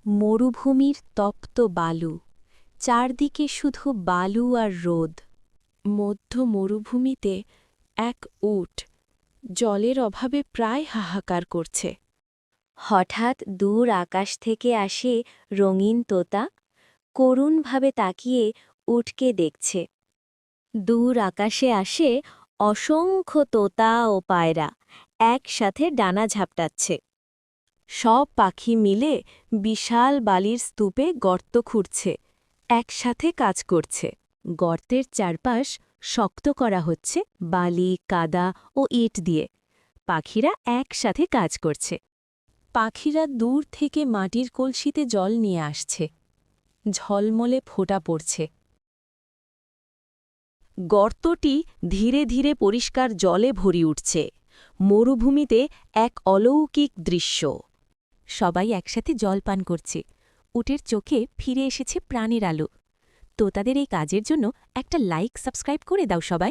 মরুভূমির তপ্ত বালু, চারদিকে শুধু বালু আর রোদ। মধ্য মরুভূমিতে এক উট জলের অভাবে প্রায় হাহাকার করছে। হঠাৎ দূর আকাশ থেকে আসে রঙিন তোতা, করুণভাবে তাকিয়ে উটকে দেখছে। দূর আকাশে আসে অসংখ্য তোতা ও পায়রা, একসাথে ডানা ঝাপটাচ্ছে। সব পাখি মিলে বিশাল বালির স্তূপে গর্ত খুঁড়ছে, একসাথে কাজ করছে। গর্তের চারপাশ শক্ত করা হচ্ছে বালি, কাদা ও ইট দিয়ে। পাখিরা একসাথে কাজ করছে। পাখিরা দূর থেকে মাটির কলসিতে জল নিয়ে আসছে। ঝলমলে ফোঁটা পড়ছে। গর্তটি ধীরে ধীরে পরিষ্কার জলে ভরি উঠছে। মরুভূমিতে এক অলৌকিক দৃশ্য। সবাই একসাথে জল পান করছে। উটের চোখে ফিরে এসেছে প্রাণের আলো। তোতাদের এই কাজের জন্য একটা লাইক, সাবস্ক্রাইব করে দাও সবাই।